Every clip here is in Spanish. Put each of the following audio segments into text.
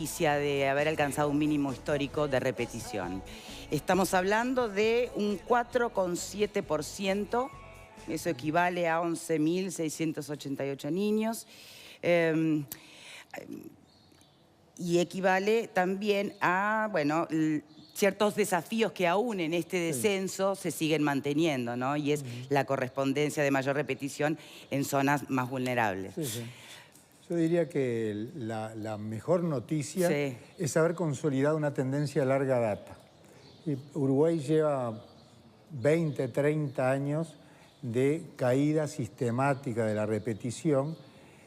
de haber alcanzado un mínimo histórico de repetición. Estamos hablando de un 4,7%, eso equivale a 11.688 niños, y equivale también a, bueno, ciertos desafíos que aún en este descenso se siguen manteniendo, ¿no? Y es la correspondencia de mayor repetición en zonas más vulnerables. Yo diría que la mejor noticia es haber consolidado una tendencia a larga data. Uruguay lleva 20, 30 años de caída sistemática de la repetición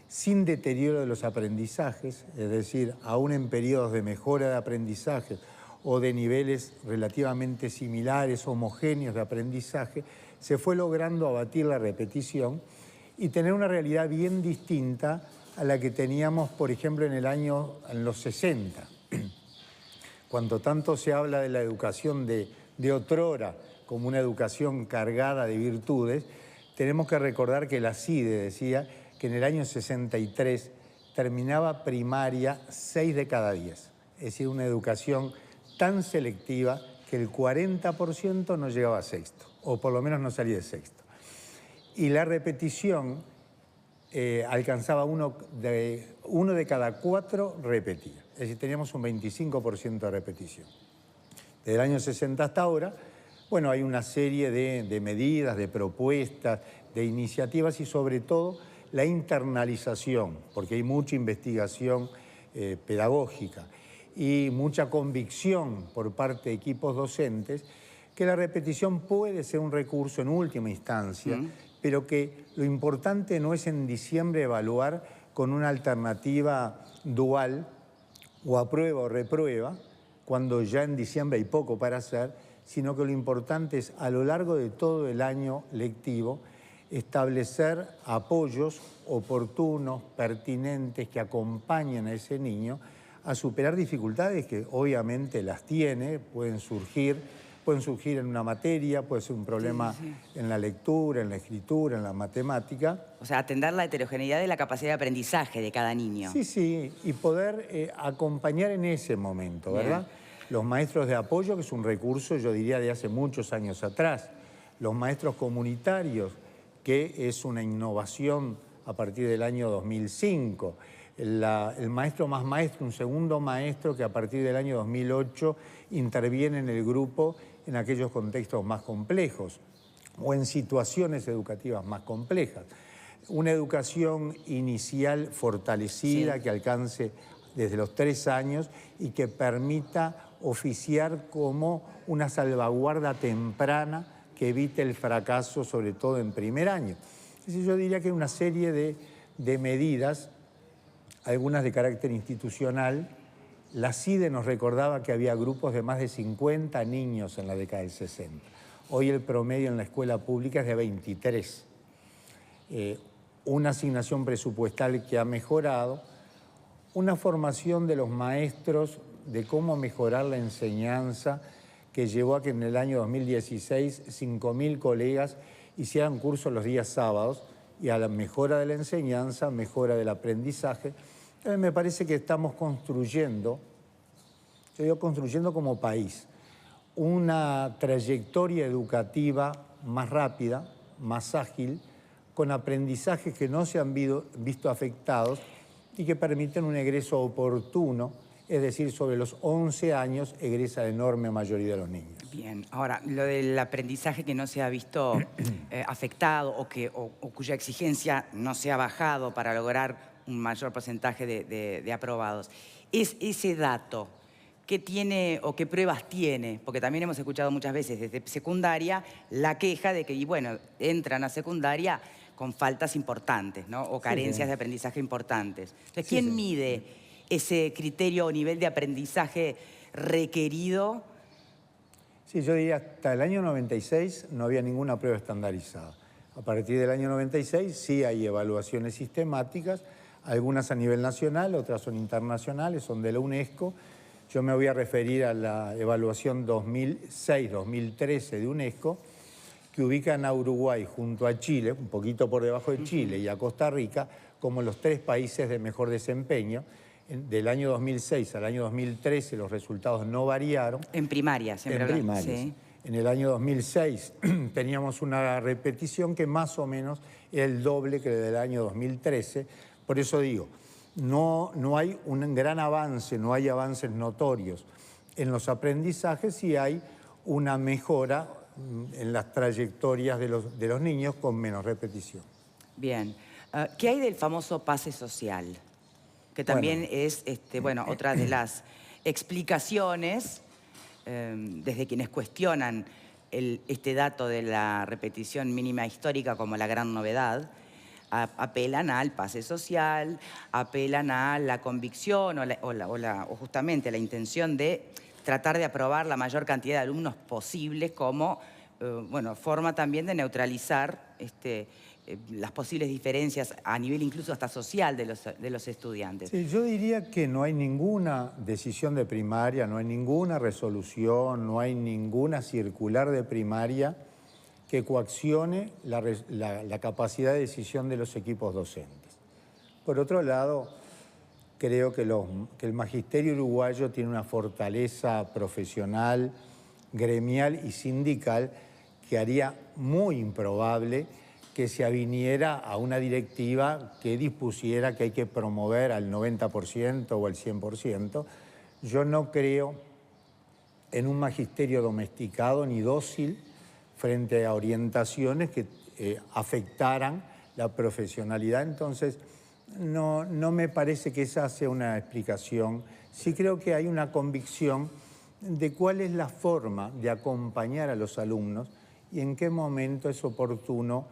sin deterioro de los aprendizajes, es decir, aún en periodos de mejora de aprendizaje o de niveles relativamente similares, homogéneos de aprendizaje, se fue logrando abatir la repetición y tener una realidad bien distinta a la que teníamos, por ejemplo, en los 60. Cuando tanto se habla de la educación de otrora como una educación cargada de virtudes, tenemos que recordar que la CIDE decía que en el año 63 terminaba primaria 6 de cada 10. Es decir, una educación tan selectiva que el 40% no llegaba a sexto, o por lo menos no salía de sexto. Y la repetición alcanzaba uno de cada 4 repetía. Es decir, teníamos un 25% de repetición. Desde el año 60 hasta ahora, bueno, hay una serie de medidas, de propuestas, de iniciativas y sobre todo la internalización, porque hay mucha investigación pedagógica y mucha convicción por parte de equipos docentes que la repetición puede ser un recurso en última instancia, pero que lo importante no es en diciembre evaluar con una alternativa dual o aprueba o reprueba, cuando ya en diciembre hay poco para hacer, sino que lo importante es a lo largo de todo el año lectivo establecer apoyos oportunos, pertinentes, que acompañen a ese niño a superar dificultades que obviamente las tiene, pueden surgir en una materia, puede ser un problema en la lectura, en la escritura, en la matemática. O sea, atender la heterogeneidad de la capacidad de aprendizaje de cada niño. Sí, y poder acompañar en ese momento, ¿verdad? Los maestros de apoyo, que es un recurso, yo diría, de hace muchos años atrás. Los maestros comunitarios, que es una innovación a partir del año 2005. El maestro más maestro, un segundo maestro que a partir del año 2008 interviene en el grupo en aquellos contextos más complejos o en situaciones educativas más complejas. Una educación inicial fortalecida que alcance desde los 3 años y que permita oficiar como una salvaguarda temprana que evite el fracaso, sobre todo en primer año. Es decir, yo diría que hay una serie de medidas, algunas de carácter institucional. La CIDE nos recordaba que había grupos de más de 50 niños en la década del 60. Hoy el promedio en la escuela pública es de 23. Una asignación presupuestal que ha mejorado, una formación de los maestros de cómo mejorar la enseñanza que llevó a que en el año 2016 5.000 colegas hicieran cursos los días sábados y a la mejora de la enseñanza, mejora del aprendizaje. Entonces me parece que estamos construyendo, yo digo construyendo como país, una trayectoria educativa más rápida, más ágil, con aprendizajes que no se han visto afectados y que permiten un egreso oportuno, es decir, sobre los 11 años egresa la enorme mayoría de los niños. Bien, ahora, lo del aprendizaje que no se ha visto afectado o cuya exigencia no se ha bajado para lograr un mayor porcentaje de aprobados, ¿es ese dato qué tiene o qué pruebas tiene? Porque también hemos escuchado muchas veces desde secundaria la queja de que, bueno, entran a secundaria con faltas importantes, ¿no? O carencias de aprendizaje importantes. Entonces, ¿quién mide ese criterio o nivel de aprendizaje requerido? Sí, yo diría hasta el año 96 no había ninguna prueba estandarizada. A partir del año 96 sí hay evaluaciones sistemáticas, algunas a nivel nacional, otras son internacionales, son de la UNESCO. Yo me voy a referir a la evaluación 2006-2013 de UNESCO, que ubican a Uruguay junto a Chile, un poquito por debajo de Chile, y a Costa Rica, como los 3 países de mejor desempeño del año 2006 al año 2013 los resultados no variaron. En primaria, siempre En primarias. Sí. En el año 2006 teníamos una repetición que más o menos era el doble que del año 2013. Por eso digo, no hay un gran avance, no hay avances notorios en los aprendizajes y hay una mejora en las trayectorias de los niños con menos repetición. Bien. ¿Qué hay del famoso pase social? Que también es otra de las explicaciones desde quienes cuestionan este dato de la repetición mínima histórica como la gran novedad. Apelan al pase social, apelan a la convicción o justamente la intención de tratar de aprobar la mayor cantidad de alumnos posibles como forma también de neutralizar las posibles diferencias a nivel incluso hasta social de los estudiantes. Sí, yo diría que no hay ninguna decisión de primaria, no hay ninguna resolución, no hay ninguna circular de primaria que coaccione la capacidad de decisión de los equipos docentes. Por otro lado, creo que el magisterio uruguayo tiene una fortaleza profesional, gremial y sindical que haría muy improbable que se aviniera a una directiva que dispusiera que hay que promover al 90% o al 100%. Yo no creo en un magisterio domesticado ni dócil frente a orientaciones que afectaran la profesionalidad. Entonces, no me parece que esa sea una explicación. Sí creo que hay una convicción de cuál es la forma de acompañar a los alumnos y en qué momento es oportuno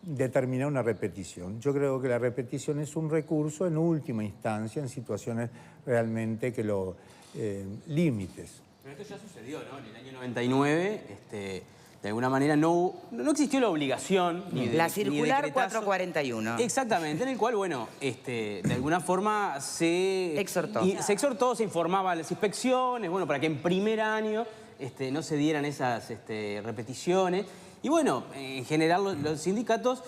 determinar una repetición. Yo creo que la repetición es un recurso en última instancia en situaciones realmente que lo límites. Pero esto ya sucedió, ¿no? En el año 99, de alguna manera no existió la obligación ni de, la circular ni de 441. Exactamente, en el cual, de alguna forma se exhortó, se informaba a las inspecciones, para que en primer año no se dieran esas repeticiones. Y en general los sindicatos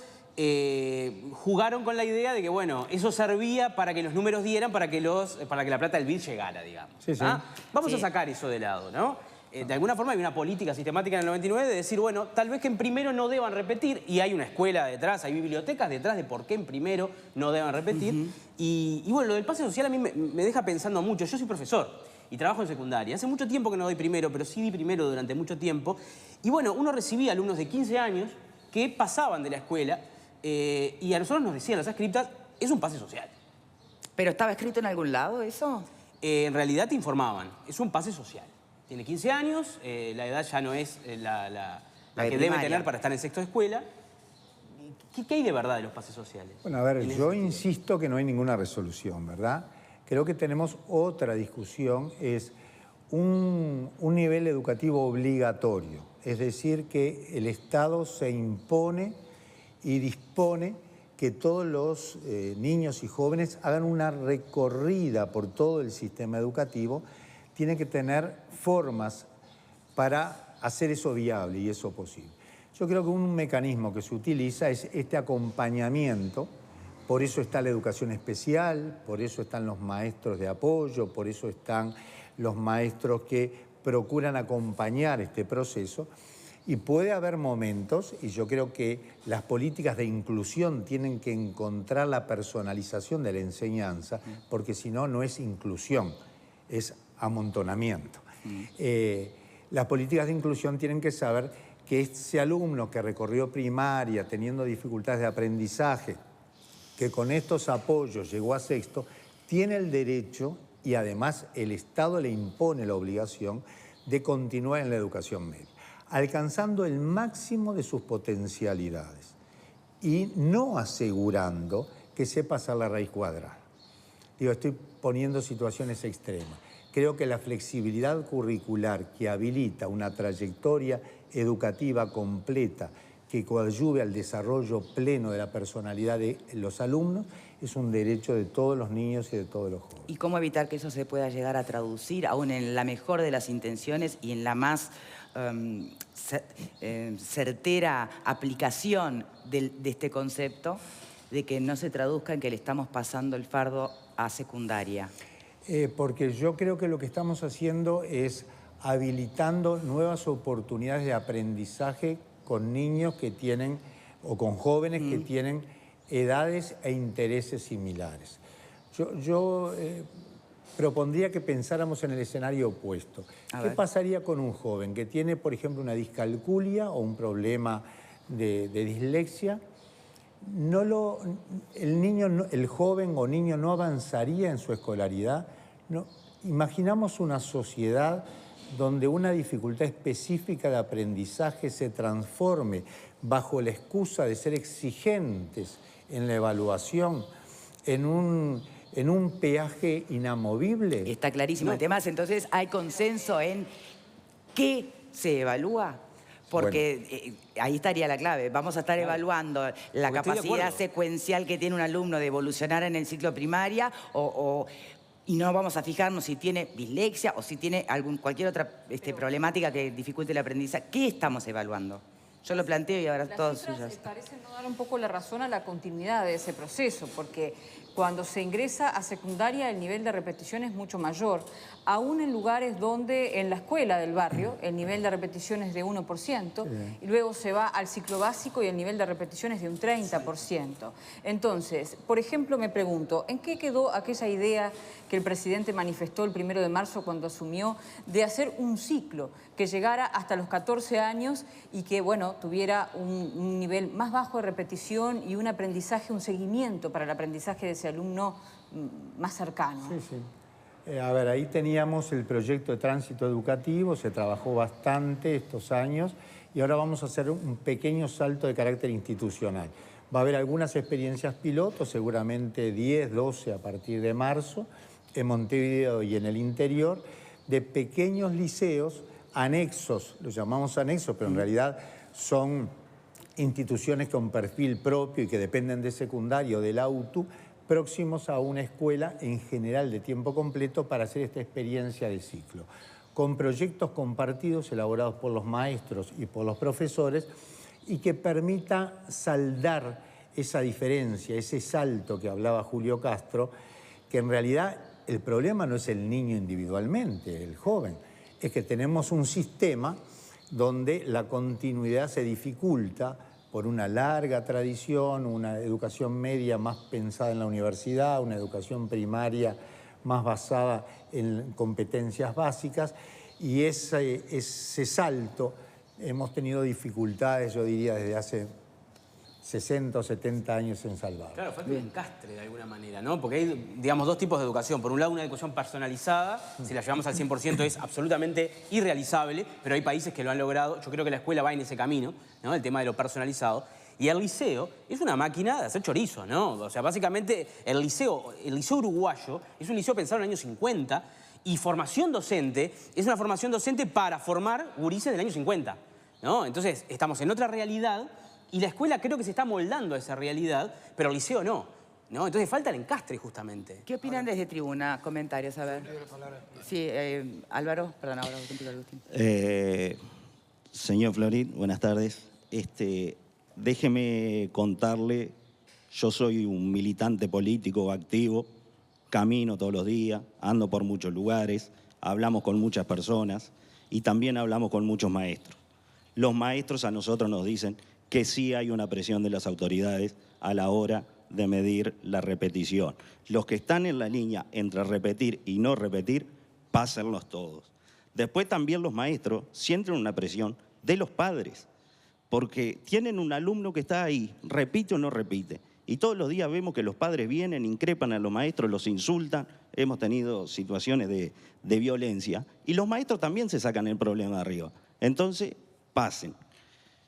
jugaron con la idea de que, eso servía para que los números dieran, para que la plata del BID llegara, digamos. Sí, sí. Vamos a sacar eso de lado, ¿no? De alguna forma hay una política sistemática en el 99 de decir, tal vez que en primero no deban repetir, y hay una escuela detrás, hay bibliotecas detrás de por qué en primero no deban repetir. Y lo del pase social a mí me deja pensando mucho. Yo soy profesor y trabajo en secundaria. Hace mucho tiempo que no doy primero, pero sí di primero durante mucho tiempo. Y uno recibía alumnos de 15 años que pasaban de la escuela y a nosotros nos decían las adscriptas, es un pase social. ¿Pero estaba escrito en algún lado eso? En realidad te informaban, es un pase social. Tiene 15 años, la edad ya no es la que debe tener para estar en sexto de escuela. ¿Qué hay de verdad de los pases sociales? Bueno, a ver, yo insisto que no hay ninguna resolución, ¿verdad? Creo que tenemos otra discusión, es un nivel educativo obligatorio. Es decir, que el Estado se impone y dispone que todos los niños y jóvenes hagan una recorrida por todo el sistema educativo. Tiene que tener formas para hacer eso viable y eso posible. Yo creo que un mecanismo que se utiliza es este acompañamiento. Por eso está la educación especial, por eso están los maestros de apoyo, por eso están los maestros que procuran acompañar este proceso. Y puede haber momentos, y yo creo que las políticas de inclusión tienen que encontrar la personalización de la enseñanza, porque si no, no es inclusión, es amontonamiento. Las políticas de inclusión tienen que saber que ese alumno que recorrió primaria teniendo dificultades de aprendizaje, que con estos apoyos llegó a sexto, tiene el derecho y además el Estado le impone la obligación de continuar en la educación media, alcanzando el máximo de sus potencialidades y no asegurando que sepa hacer la raíz cuadrada. Digo, estoy poniendo situaciones extremas. Creo que la flexibilidad curricular que habilita una trayectoria educativa completa que coadyuve al desarrollo pleno de la personalidad de los alumnos es un derecho de todos los niños y de todos los jóvenes. ¿Y cómo evitar que eso se pueda llegar a traducir, aún en la mejor de las intenciones y en la más certera aplicación de este concepto, de que no se traduzca en que le estamos pasando el fardo a secundaria? Porque yo creo que lo que estamos haciendo es habilitando nuevas oportunidades de aprendizaje con niños que tienen, o con jóvenes que tienen edades e intereses similares. Yo propondría que pensáramos en el escenario opuesto. ¿Qué pasaría con un joven que tiene, por ejemplo, una discalculia o un problema de dislexia? El joven o niño no avanzaría en su escolaridad. Imaginamos una sociedad donde una dificultad específica de aprendizaje se transforme bajo la excusa de ser exigentes en la evaluación, en un peaje inamovible. Está clarísimo. El tema es, entonces, ¿hay consenso en qué se evalúa? Porque ahí estaría la clave. Vamos a estar evaluando la capacidad secuencial que tiene un alumno de evolucionar en el ciclo primaria y no vamos a fijarnos si tiene dislexia o si tiene cualquier otra problemática que dificulte el aprendizaje. ¿Qué estamos evaluando? Yo lo planteo y ahora todos suyos. Parecen no dar un poco la razón a la continuidad de ese proceso, porque cuando se ingresa a secundaria el nivel de repetición es mucho mayor, aún en lugares donde en la escuela del barrio el nivel de repetición es de 1%, y luego se va al ciclo básico y el nivel de repetición es de un 30%. Entonces, por ejemplo, me pregunto, ¿en qué quedó aquella idea que el presidente manifestó el 1 de marzo cuando asumió de hacer un ciclo que llegara hasta los 14 años y que, bueno, tuviera un nivel más bajo de repetición y un aprendizaje, un seguimiento para el aprendizaje de ese alumno más cercano? Sí, sí. A ver, ahí teníamos el proyecto de tránsito educativo, se trabajó bastante estos años y ahora vamos a hacer un pequeño salto de carácter institucional. Va a haber algunas experiencias pilotos, seguramente 10, 12 a partir de marzo, en Montevideo y en el interior, de pequeños liceos anexos, los llamamos anexos, pero en realidad son instituciones con perfil propio y que dependen de secundario, del AUTU, próximos a una escuela en general de tiempo completo para hacer esta experiencia de ciclo, con proyectos compartidos elaborados por los maestros y por los profesores y que permita saldar esa diferencia, ese salto que hablaba Julio Castro, que en realidad el problema no es el niño individualmente, el joven, es que tenemos un sistema donde la continuidad se dificulta por una larga tradición, una educación media más pensada en la universidad, una educación primaria más basada en competencias básicas, y ese salto hemos tenido dificultades, yo diría, desde hace 60 o 70 años en salvar. Claro, falta un encastre de alguna manera, ¿no? Porque hay, digamos, dos tipos de educación. Por un lado, una educación personalizada, si la llevamos al 100% es absolutamente irrealizable, pero hay países que lo han logrado. Yo creo que la escuela va en ese camino, ¿no? El tema de lo personalizado. Y el liceo es una máquina de hacer chorizo, ¿no? O sea, básicamente el liceo uruguayo es un liceo pensado en el año 50 y formación docente es una formación docente para formar gurises del año 50, ¿no? Entonces, estamos en otra realidad. Y la escuela creo que se está moldando a esa realidad, pero el liceo no. Entonces falta el encastre, justamente. ¿Qué opinan desde tribuna? Comentarios, a ver. Sí, Álvaro, perdón, ahora contigo, Agustín. Señor Florit, buenas tardes. Déjeme contarle, yo soy un militante político activo, camino todos los días, ando por muchos lugares, hablamos con muchas personas y también hablamos con muchos maestros. Los maestros a nosotros nos dicen que sí hay una presión de las autoridades a la hora de medir la repetición. Los que están en la línea entre repetir y no repetir, pásenlos todos. Después también los maestros sienten una presión de los padres, porque tienen un alumno que está ahí, repite o no repite. Y todos los días vemos que los padres vienen, increpan a los maestros, los insultan. Hemos tenido situaciones de violencia. Y los maestros también se sacan el problema de arriba. Entonces, pasen.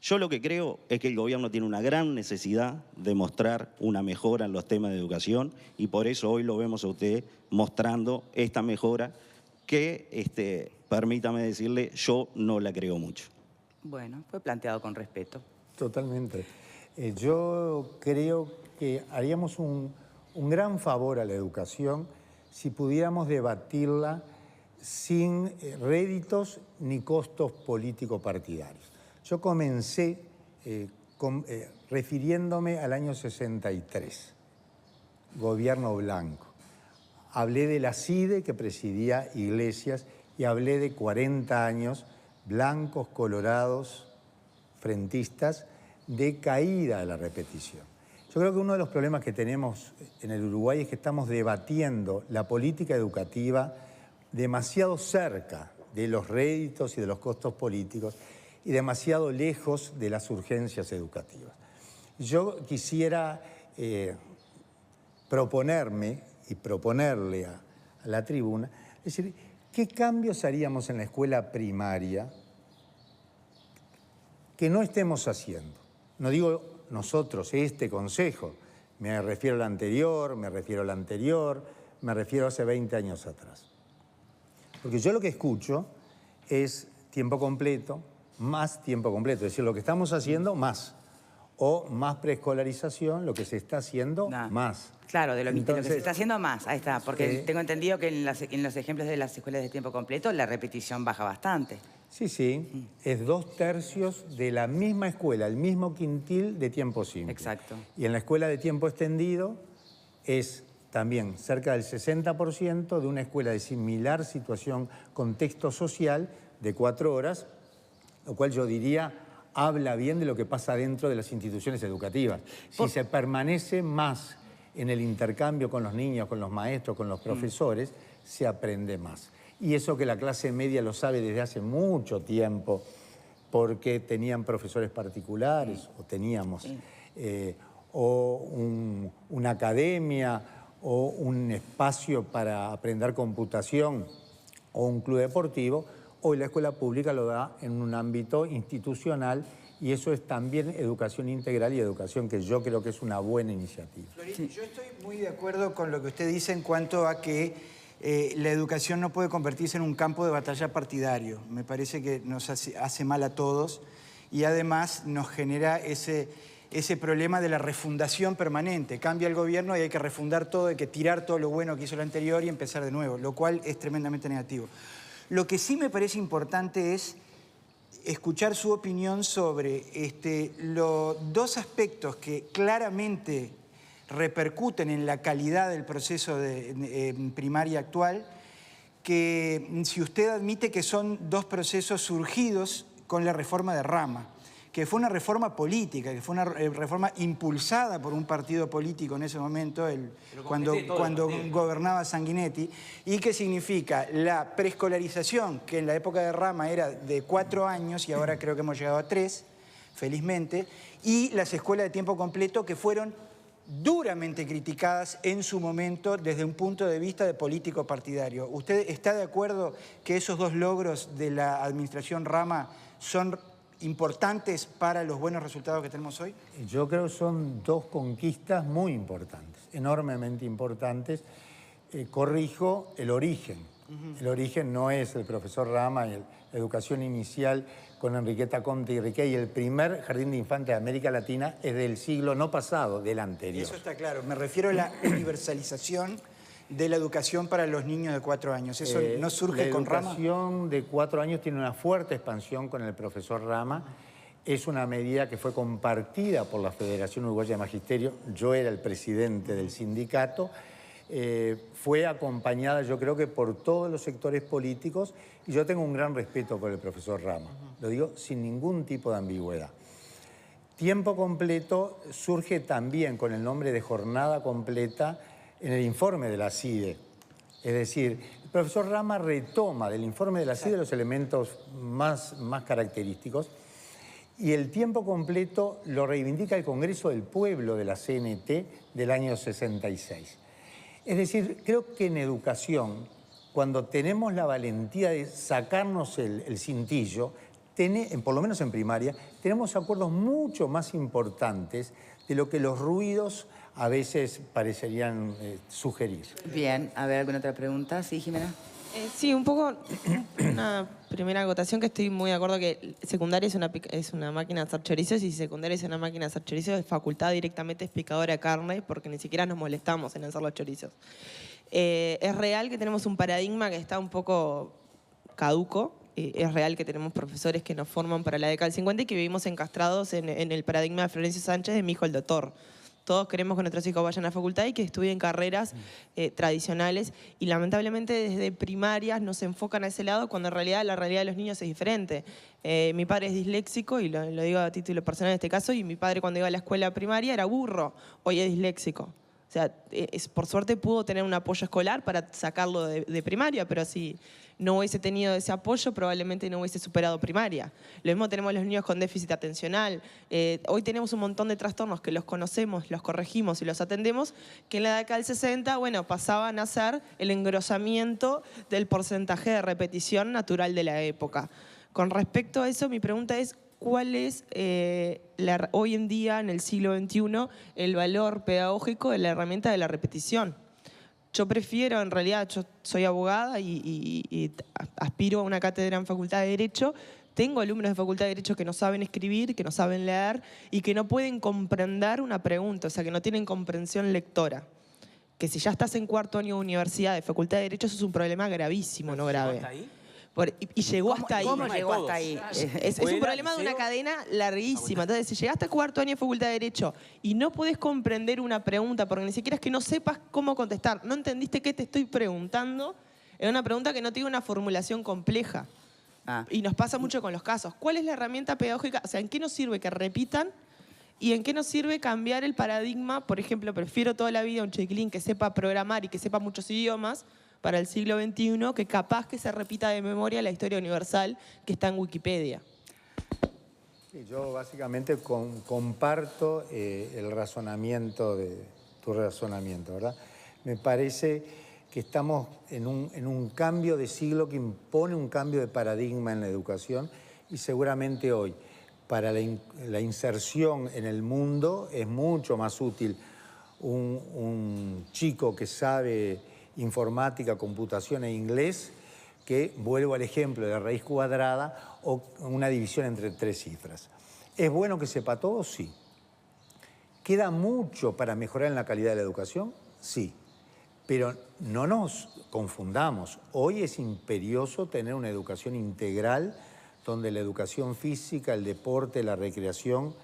Yo lo que creo es que el gobierno tiene una gran necesidad de mostrar una mejora en los temas de educación y por eso hoy lo vemos a usted mostrando esta mejora que, permítame decirle, yo no la creo mucho. Bueno, fue planteado con respeto. Totalmente. Yo creo que haríamos un gran favor a la educación si pudiéramos debatirla sin réditos ni costos político-partidarios. Yo comencé refiriéndome al año 63, gobierno blanco. Hablé de la CIDE que presidía Iglesias y hablé de 40 años blancos, colorados, frentistas, de caída de la repetición. Yo creo que uno de los problemas que tenemos en el Uruguay es que estamos debatiendo la política educativa demasiado cerca de los réditos y de los costos políticos y demasiado lejos de las urgencias educativas. Yo quisiera proponerme y proponerle a la tribuna, es decir, ¿qué cambios haríamos en la escuela primaria que no estemos haciendo? No digo nosotros, este consejo, me refiero al anterior, me refiero al anterior, me refiero a hace 20 años atrás. Porque yo lo que escucho es tiempo completo, más tiempo completo, es decir, lo que estamos haciendo, más. O más preescolarización, lo que se está haciendo, más. Claro, de lo que se está haciendo más, ahí está, porque Sí. tengo entendido que en los ejemplos de las escuelas de tiempo completo la repetición baja bastante. Sí, sí, es 2/3 de la misma escuela, el mismo quintil de tiempo simple. Exacto. Y en la escuela de tiempo extendido es también cerca del 60% de una escuela de similar situación, contexto social, de 4 horas, lo cual yo diría habla bien de lo que pasa dentro de las instituciones educativas. Si se permanece más en el intercambio con los niños, con los maestros, con los profesores, se aprende más. Y eso que la clase media lo sabe desde hace mucho tiempo, porque tenían profesores particulares, o teníamos, una academia, o un espacio para aprender computación, o un club deportivo. Hoy la escuela pública lo da en un ámbito institucional y eso es también educación integral y educación que yo creo que es una buena iniciativa. Florín, yo estoy muy de acuerdo con lo que usted dice en cuanto a que la educación no puede convertirse en un campo de batalla partidario. Me parece que nos hace mal a todos y además nos genera ese problema de la refundación permanente. Cambia el gobierno y hay que refundar todo, hay que tirar todo lo bueno que hizo el anterior y empezar de nuevo, lo cual es tremendamente negativo. Lo que sí me parece importante es escuchar su opinión sobre los dos aspectos que claramente repercuten en la calidad del proceso de primaria actual, que si usted admite que son dos procesos surgidos con la reforma de Rama, que fue una reforma política, que fue una reforma impulsada por un partido político en ese momento, cuando gobernaba Sanguinetti, y que significa la preescolarización, que en la época de Rama era de 4 años y ahora creo que hemos llegado a 3, felizmente, y las escuelas de tiempo completo que fueron duramente criticadas en su momento desde un punto de vista de político partidario. ¿Usted está de acuerdo que esos dos logros de la administración Rama son importantes para los buenos resultados que tenemos hoy? Yo creo que son dos conquistas muy importantes, enormemente importantes. Corrijo el origen. El origen no es el profesor Rama y la educación inicial con Enriqueta Conte y Riquet, y el primer jardín de infantes de América Latina es del siglo no pasado, del anterior. Eso está claro. Me refiero a la universalización de la educación para los niños de 4 años. ¿Eso no surge con Rama? La educación de 4 años tiene una fuerte expansión con el profesor Rama. Es una medida que fue compartida por la Federación Uruguaya de Magisterio. Yo era el presidente del sindicato. Fue acompañada, yo creo que por todos los sectores políticos, y yo tengo un gran respeto por el profesor Rama. Lo digo sin ningún tipo de ambigüedad. Tiempo completo surge también con el nombre de jornada completa en el informe de la CIDE. Es decir, el profesor Rama retoma del informe de la CIDE los elementos más característicos y el tiempo completo lo reivindica el Congreso del Pueblo de la CNT del año 66. Es decir, creo que en educación, cuando tenemos la valentía de sacarnos el cintillo, por lo menos en primaria, tenemos acuerdos mucho más importantes de lo que los ruidos a veces parecerían sugerir. Bien, a ver, ¿alguna otra pregunta? Sí, Jimena. Sí, un poco una primera acotación que estoy muy de acuerdo que secundaria es una máquina de hacer chorizos y secundaria es una máquina de hacer chorizos de facultad directamente es picadora de carne porque ni siquiera nos molestamos en hacer los chorizos. Es real que tenemos un paradigma que está un poco caduco es real que tenemos profesores que nos forman para la década del 50 y que vivimos encastrados en el paradigma de Florencio Sánchez de mi hijo el doctor. Todos queremos que nuestros hijos vayan a la facultad y que estudien carreras tradicionales, y lamentablemente desde primarias nos enfocan a ese lado cuando en realidad la realidad de los niños es diferente. Mi padre es disléxico, y lo digo a título personal en este caso, y mi padre cuando iba a la escuela primaria era burro, hoy es disléxico. O sea, por suerte pudo tener un apoyo escolar para sacarlo de primaria, pero si no hubiese tenido ese apoyo, probablemente no hubiese superado primaria. Lo mismo tenemos los niños con déficit atencional. Hoy tenemos un montón de trastornos que los conocemos, los corregimos y los atendemos, que en la década del 60, bueno, pasaban a ser el engrosamiento del porcentaje de repetición natural de la época. Con respecto a eso, mi pregunta es, ¿cuál es hoy en día, en el siglo XXI, el valor pedagógico de la herramienta de la repetición? Yo prefiero, en realidad, yo soy abogada y aspiro a una cátedra en Facultad de Derecho. Tengo alumnos de Facultad de Derecho que no saben escribir, que no saben leer y que no pueden comprender una pregunta, o sea, que no tienen comprensión lectora. Que si ya estás en cuarto año de universidad de Facultad de Derecho, eso es un problema gravísimo, no grave. ¿Hasta ahí? Y llegó hasta ahí. ¿Cómo llegó hasta ahí? Es un problema de una cadena larguísima. Entonces, si llegaste a cuarto año de Facultad de Derecho y no podés comprender una pregunta, porque ni siquiera es que no sepas cómo contestar, no entendiste qué te estoy preguntando, es una pregunta que no tiene una formulación compleja. Y nos pasa mucho con los casos. ¿Cuál es la herramienta pedagógica? O sea, ¿en qué nos sirve que repitan? ¿Y en qué nos sirve cambiar el paradigma? Por ejemplo, prefiero toda la vida a un chiquilín que sepa programar y que sepa muchos idiomas para el siglo XXI, que capaz que se repita de memoria la historia universal que está en Wikipedia. Sí, yo básicamente comparto el razonamiento de tu razonamiento, ¿verdad? Me parece que estamos en un cambio de siglo que impone un cambio de paradigma en la educación, y seguramente hoy, para la inserción en el mundo, es mucho más útil un chico que sabe informática, computación e inglés, que, vuelvo al ejemplo de la raíz cuadrada o una división entre 3 cifras. ¿Es bueno que sepa todo? Sí. ¿Queda mucho para mejorar en la calidad de la educación? Sí. Pero no nos confundamos. Hoy es imperioso tener una educación integral, donde la educación física, el deporte, la recreación,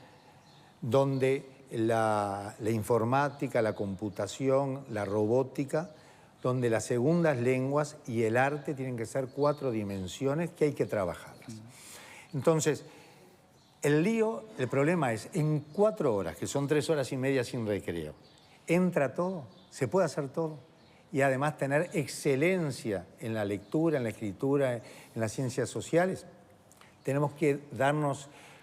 donde la informática, la computación, la robótica, donde las segundas lenguas y el arte tienen que ser 4 dimensiones que hay que trabajarlas. Entonces, el problema es, en 4 horas, que son 3 horas y media sin recreo, ¿entra todo? ¿Se puede hacer todo? Y además tener excelencia en la lectura, en la escritura, en las ciencias sociales. Tenemos que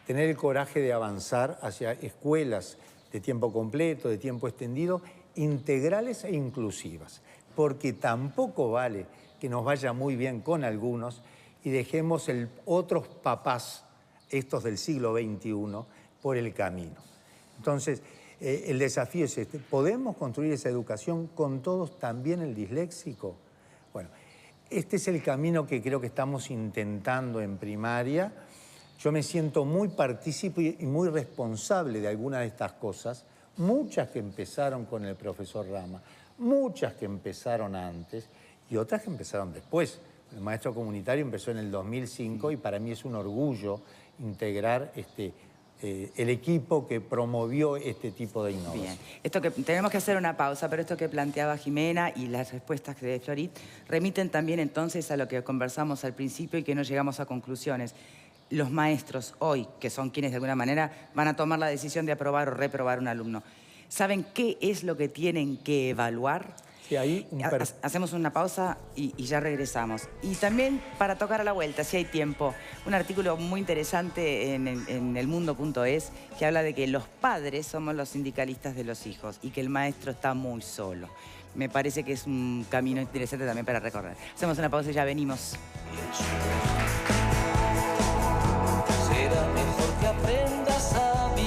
tener el coraje de avanzar hacia escuelas de tiempo completo, de tiempo extendido, integrales e inclusivas. Porque tampoco vale que nos vaya muy bien con algunos y dejemos otros papás, estos del siglo XXI, por el camino. Entonces, el desafío es este. ¿Podemos construir esa educación con todos, también el disléxico? Bueno, este es el camino que creo que estamos intentando en primaria. Yo me siento muy partícipe y muy responsable de algunas de estas cosas, muchas que empezaron con el profesor Rama, muchas que empezaron antes y otras que empezaron después. El maestro comunitario empezó en el 2005 y para mí es un orgullo integrar el equipo que promovió este tipo de innovación. Bien, tenemos que hacer una pausa, pero esto que planteaba Jimena y las respuestas de Florit remiten también entonces a lo que conversamos al principio y que no llegamos a conclusiones. Los maestros hoy, que son quienes de alguna manera van a tomar la decisión de aprobar o reprobar un alumno, ¿saben qué es lo que tienen que evaluar? Sí, ahí hacemos una pausa y ya regresamos. Y también, para tocar a la vuelta, si hay tiempo, un artículo muy interesante en elmundo.es que habla de que los padres somos los sindicalistas de los hijos y que el maestro está muy solo. Me parece que es un camino interesante también para recorrer. Hacemos una pausa y ya venimos. Será mejor que aprenda